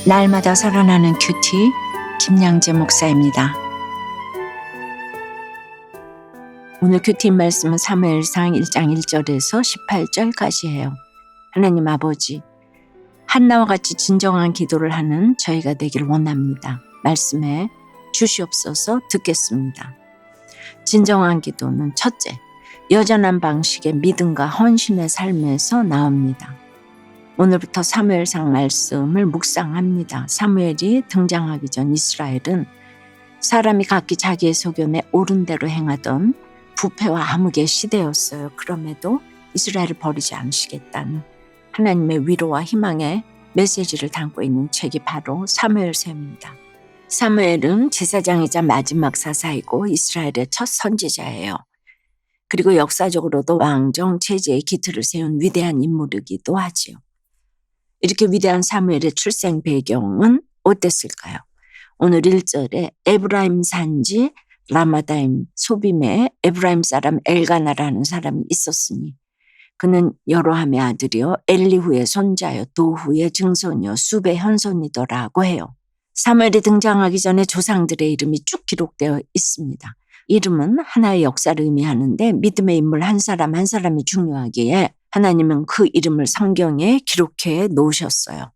날마다 살아나는 큐티 김양재 목사입니다. 오늘 큐티 말씀은 사무엘상 1장 1절에서 18절까지예요. 하나님 아버지, 한나와 같이 진정한 기도를 하는 저희가 되길 원합니다. 말씀해 주시옵소서. 듣겠습니다. 진정한 기도는 첫째, 여전한 방식의 믿음과 헌신의 삶에서 나옵니다. 오늘부터 사무엘상 말씀을 묵상합니다. 사무엘이 등장하기 전 이스라엘은 사람이 각기 자기의 소견에 옳은 대로 행하던 부패와 암흑의 시대였어요. 그럼에도 이스라엘을 버리지 않으시겠다는 하나님의 위로와 희망의 메시지를 담고 있는 책이 바로 사무엘서입니다. 사무엘은 제사장이자 마지막 사사이고 이스라엘의 첫 선지자예요. 그리고 역사적으로도 왕정 체제의 기틀을 세운 위대한 인물이기도 하지요. 이렇게 위대한 사무엘의 출생 배경은 어땠을까요? 오늘 1절에 에브라임 산지 라마다임 소빔에 에브라임 사람 엘가나라는 사람이 있었으니 그는 여로함의 아들이요 엘리후의 손자요 도후의 증손이요 숲의 현손이더라고 해요. 사무엘이 등장하기 전에 조상들의 이름이 쭉 기록되어 있습니다. 이름은 하나의 역사를 의미하는데 믿음의 인물 한 사람 한 사람이 중요하기에 하나님은 그 이름을 성경에 기록해 놓으셨어요.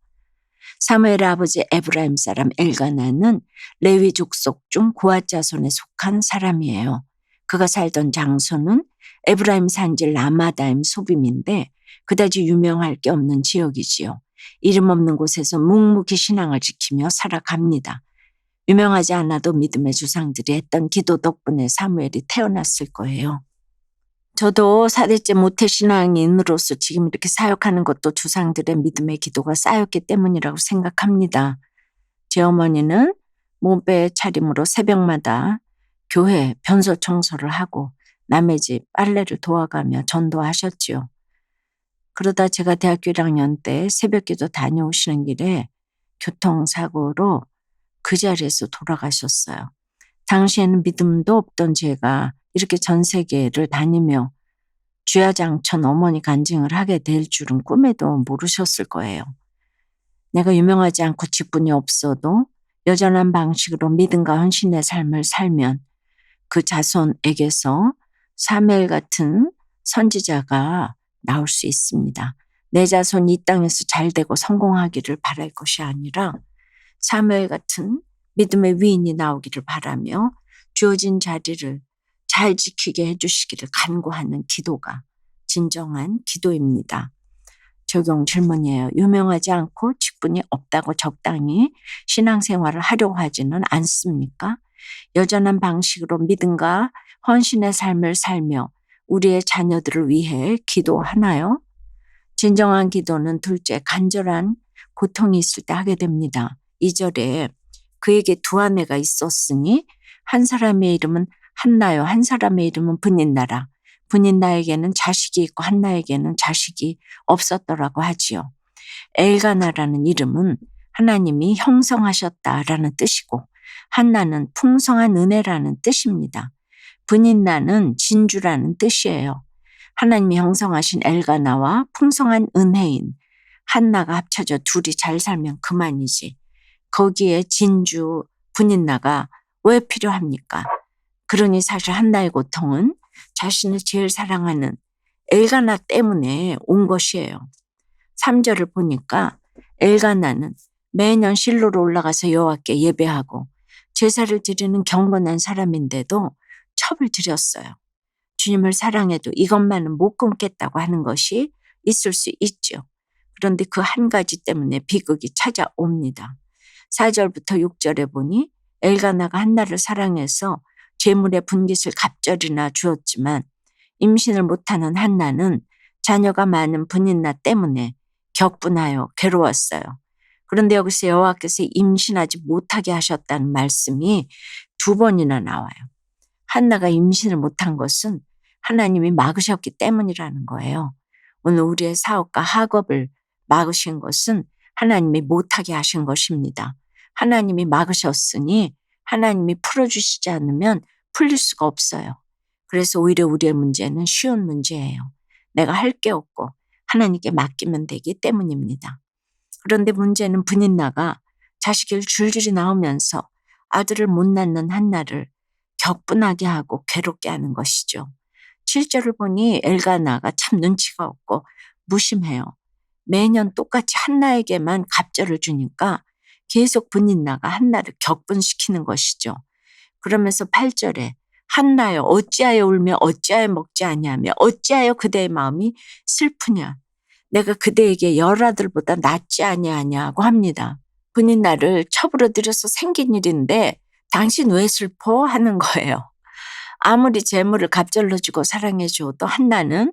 사무엘의 아버지 에브라임 사람 엘가나는 레위 족속 중 고앗 자손에 속한 사람이에요. 그가 살던 장소는 에브라임 산지 라마다임 소빔인데 그다지 유명할 게 없는 지역이지요. 이름 없는 곳에서 묵묵히 신앙을 지키며 살아갑니다. 유명하지 않아도 믿음의 조상들이 했던 기도 덕분에 사무엘이 태어났을 거예요. 저도 4대째 모태신앙인으로서 지금 이렇게 사역하는 것도 조상들의 믿음의 기도가 쌓였기 때문이라고 생각합니다. 제 어머니는 몸빼 차림으로 새벽마다 교회 변소 청소를 하고 남의 집 빨래를 도와가며 전도하셨지요. 그러다 제가 대학교 1학년 때 새벽기도 다녀오시는 길에 교통사고로 그 자리에서 돌아가셨어요. 당시에는 믿음도 없던 제가 이렇게 전 세계를 다니며 주야장천 어머니 간증을 하게 될 줄은 꿈에도 모르셨을 거예요. 내가 유명하지 않고 직분이 없어도 여전한 방식으로 믿음과 헌신의 삶을 살면 그 자손에게서 사무엘 같은 선지자가 나올 수 있습니다. 내 자손이 이 땅에서 잘되고 성공하기를 바랄 것이 아니라 사무엘 같은 믿음의 위인이 나오기를 바라며 주어진 자리를 잘 지키게 해주시기를 간구하는 기도가 진정한 기도입니다. 적용 질문이에요. 유명하지 않고 직분이 없다고 적당히 신앙생활을 하려고 하지는 않습니까? 여전한 방식으로 믿음과 헌신의 삶을 살며 우리의 자녀들을 위해 기도하나요? 진정한 기도는 둘째, 간절한 고통이 있을 때 하게 됩니다. 2절에 그에게 두 아내가 있었으니 한 사람의 이름은 한나요. 한 사람의 이름은 브닛나라. 브닛나에게는 자식이 있고 한나에게는 자식이 없었더라고 하지요. 엘가나라는 이름은 하나님이 형성하셨다라는 뜻이고 한나는 풍성한 은혜라는 뜻입니다. 브닛나는 진주라는 뜻이에요. 하나님이 형성하신 엘가나와 풍성한 은혜인 한나가 합쳐져 둘이 잘 살면 그만이지. 거기에 진주 브닛나가 왜 필요합니까? 그러니 사실 한나의 고통은 자신을 제일 사랑하는 엘가나 때문에 온 것이에요. 3절을 보니까 엘가나는 매년 실로로 올라가서 여호와께 예배하고 제사를 드리는 경건한 사람인데도 첩을 드렸어요. 주님을 사랑해도 이것만은 못 끊겠다고 하는 것이 있을 수 있죠. 그런데 그 한 가지 때문에 비극이 찾아옵니다. 4절부터 6절에 보니 엘가나가 한나를 사랑해서 재물의 분깃을 갑절이나 주었지만 임신을 못하는 한나는 자녀가 많은 브닛나 때문에 격분하여 괴로웠어요. 그런데 여기서 여호와께서 임신하지 못하게 하셨다는 말씀이 2번이나 나와요. 한나가 임신을 못한 것은 하나님이 막으셨기 때문이라는 거예요. 오늘 우리의 사업가 학업을 막으신 것은 하나님이 못하게 하신 것입니다. 하나님이 막으셨으니 하나님이 풀어주시지 않으면 풀릴 수가 없어요. 그래서 오히려 우리의 문제는 쉬운 문제예요. 내가 할 게 없고 하나님께 맡기면 되기 때문입니다. 그런데 문제는 브닛나가 자식을 줄줄이 낳으면서 아들을 못 낳는 한나를 격분하게 하고 괴롭게 하는 것이죠. 7절을 보니 엘가나가 참 눈치가 없고 무심해요. 매년 똑같이 한나에게만 갑절을 주니까 계속 분인나가 한나를 격분시키는 것이죠. 그러면서 8절에 한나여 어찌하여 울며 어찌하여 먹지 아니하며 어찌하여 그대의 마음이 슬프냐. 내가 그대에게 열 아들보다 낫지 아니하냐고 합니다. 분인나를 첩으로 들여서 생긴 일인데 당신 왜 슬퍼? 하는 거예요. 아무리 재물을 갑절로 주고 사랑해 줘도 한나는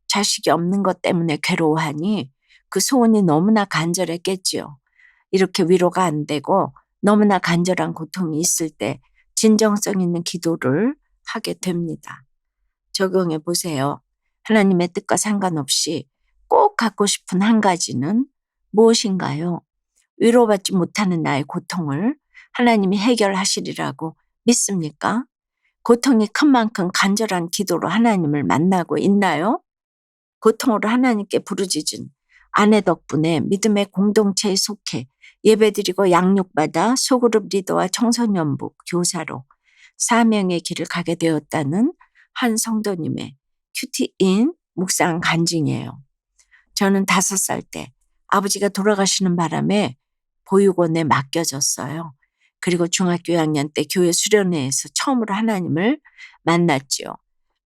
자식이 없는 것 때문에 괴로워하니 그 소원이 너무나 간절했겠지요. 이렇게 위로가 안 되고 너무나 간절한 고통이 있을 때 진정성 있는 기도를 하게 됩니다. 적용해 보세요. 하나님의 뜻과 상관없이 꼭 갖고 싶은 한 가지는 무엇인가요? 위로받지 못하는 나의 고통을 하나님이 해결하시리라고 믿습니까? 고통이 큰 만큼 간절한 기도로 하나님을 만나고 있나요? 고통으로 하나님께 부르짖은 아내 덕분에 믿음의 공동체에 속해 예배드리고 양육받아 소그룹 리더와 청소년부 교사로 사명의 길을 가게 되었다는 한 성도님의 큐티인 묵상 간증이에요. 저는 5살 때 아버지가 돌아가시는 바람에 보육원에 맡겨졌어요. 그리고 중학교 2학년 때 교회 수련회에서 처음으로 하나님을 만났죠.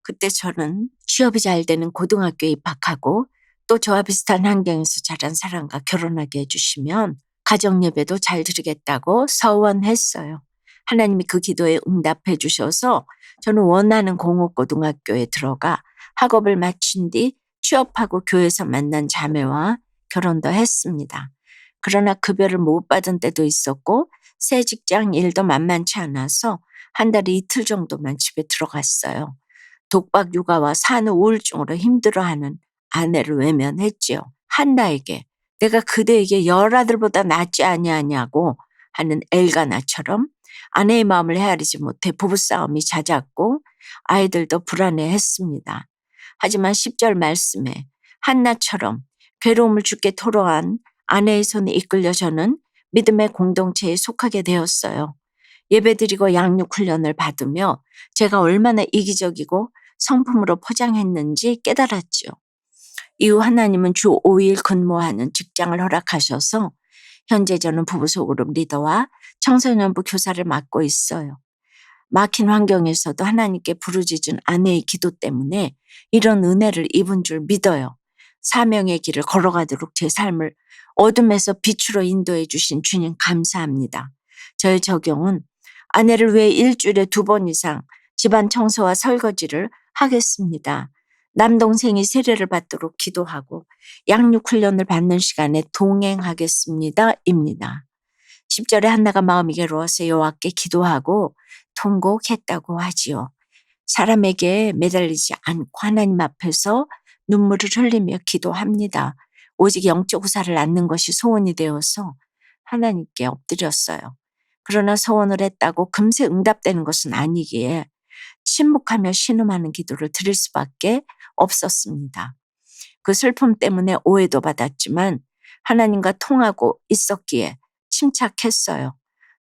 그때 저는 취업이 잘 되는 고등학교에 입학하고 또 저와 비슷한 환경에서 자란 사람과 결혼하게 해주시면 가정예배도 잘 드리겠다고 서원했어요. 하나님이 그 기도에 응답해 주셔서 저는 원하는 공업고등학교에 들어가 학업을 마친 뒤 취업하고 교회에서 만난 자매와 결혼도 했습니다. 그러나 급여를 못 받은 때도 있었고 새 직장 일도 만만치 않아서 한 달에 이틀 정도만 집에 들어갔어요. 독박 육아와 산후 우울증으로 힘들어하는 아내를 외면했지요. 한나에게 내가 그대에게 열 아들보다 낫지 아니하냐고 하는 엘가나처럼 아내의 마음을 헤아리지 못해 부부싸움이 잦았고 아이들도 불안해했습니다. 하지만 10절 말씀에 한나처럼 괴로움을 주께 토로한 아내의 손에 이끌려 저는 믿음의 공동체에 속하게 되었어요. 예배드리고 양육훈련을 받으며 제가 얼마나 이기적이고 성품으로 포장했는지 깨달았죠. 이후 하나님은 주 5일 근무하는 직장을 허락하셔서 현재 저는 부부소그룹 리더와 청소년부 교사를 맡고 있어요. 막힌 환경에서도 하나님께 부르짖은 아내의 기도 때문에 이런 은혜를 입은 줄 믿어요. 사명의 길을 걸어가도록 제 삶을 어둠에서 빛으로 인도해 주신 주님 감사합니다. 저의 적용은 아내를 위해 일주일에 2번 이상 집안 청소와 설거지를 하겠습니다. 남동생이 세례를 받도록 기도하고 양육훈련을 받는 시간에 동행하겠습니다. 입니다. 10절에 한나가 마음이 괴로워서 여호와께 기도하고 통곡했다고 하지요. 사람에게 매달리지 않고 하나님 앞에서 눈물을 흘리며 기도합니다. 오직 영적 후사를 낳는 것이 소원이 되어서 하나님께 엎드렸어요. 그러나 소원을 했다고 금세 응답되는 것은 아니기에 침묵하며 신음하는 기도를 드릴 수밖에 없었습니다. 그 슬픔 때문에 오해도 받았지만 하나님과 통하고 있었기에 침착했어요.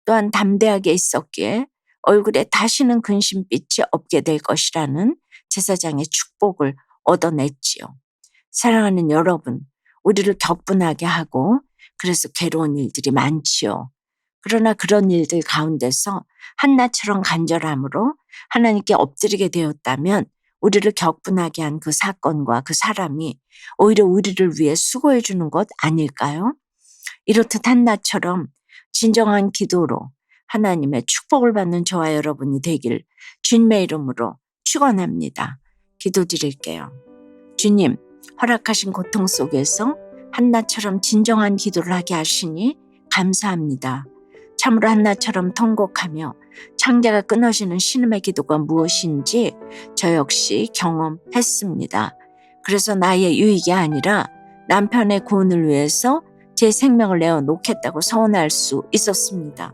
또한 담대하게 있었기에 얼굴에 다시는 근심빛이 없게 될 것이라는 제사장의 축복을 얻어냈지요. 사랑하는 여러분, 우리를 격분하게 하고 그래서 괴로운 일들이 많지요. 그러나 그런 일들 가운데서 한나처럼 간절함으로 하나님께 엎드리게 되었다면 우리를 격분하게 한 그 사건과 그 사람이 오히려 우리를 위해 수고해 주는 것 아닐까요? 이렇듯 한나처럼 진정한 기도로 하나님의 축복을 받는 저와 여러분이 되길 주님의 이름으로 축원합니다. 기도드릴게요. 주님, 허락하신 고통 속에서 한나처럼 진정한 기도를 하게 하시니 감사합니다. 참으로 한나처럼 통곡하며 창자가 끊어지는 신음의 기도가 무엇인지 저 역시 경험했습니다. 그래서 나의 유익이 아니라 남편의 구원을 위해서 제 생명을 내어놓겠다고 서원할 수 있었습니다.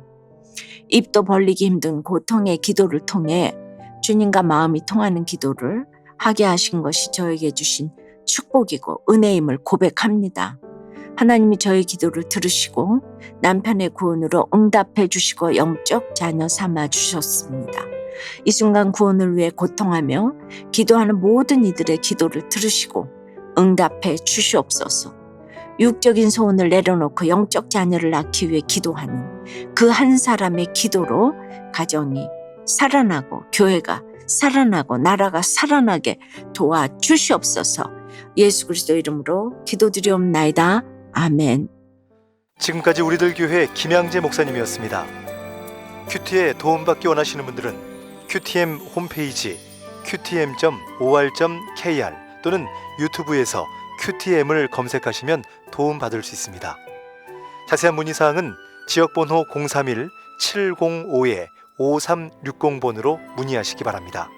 입도 벌리기 힘든 고통의 기도를 통해 주님과 마음이 통하는 기도를 하게 하신 것이 저에게 주신 축복이고 은혜임을 고백합니다. 하나님이 저희 기도를 들으시고 남편의 구원으로 응답해 주시고 영적 자녀 삼아 주셨습니다. 이 순간 구원을 위해 고통하며 기도하는 모든 이들의 기도를 들으시고 응답해 주시옵소서. 육적인 소원을 내려놓고 영적 자녀를 낳기 위해 기도하는 그 한 사람의 기도로 가정이 살아나고 교회가 살아나고 나라가 살아나게 도와주시옵소서. 예수 그리스도 이름으로 기도드리옵나이다. 아멘. 지금까지 우리들 교회 김양재 목사님이었습니다. 큐티에 도움받기 원하시는 분들은 QTM 홈페이지 qtm.or.kr 또는 유튜브에서 QTM을 검색하시면 도움받을 수 있습니다. 자세한 문의사항은 지역번호 031-705-5360번으로 문의하시기 바랍니다.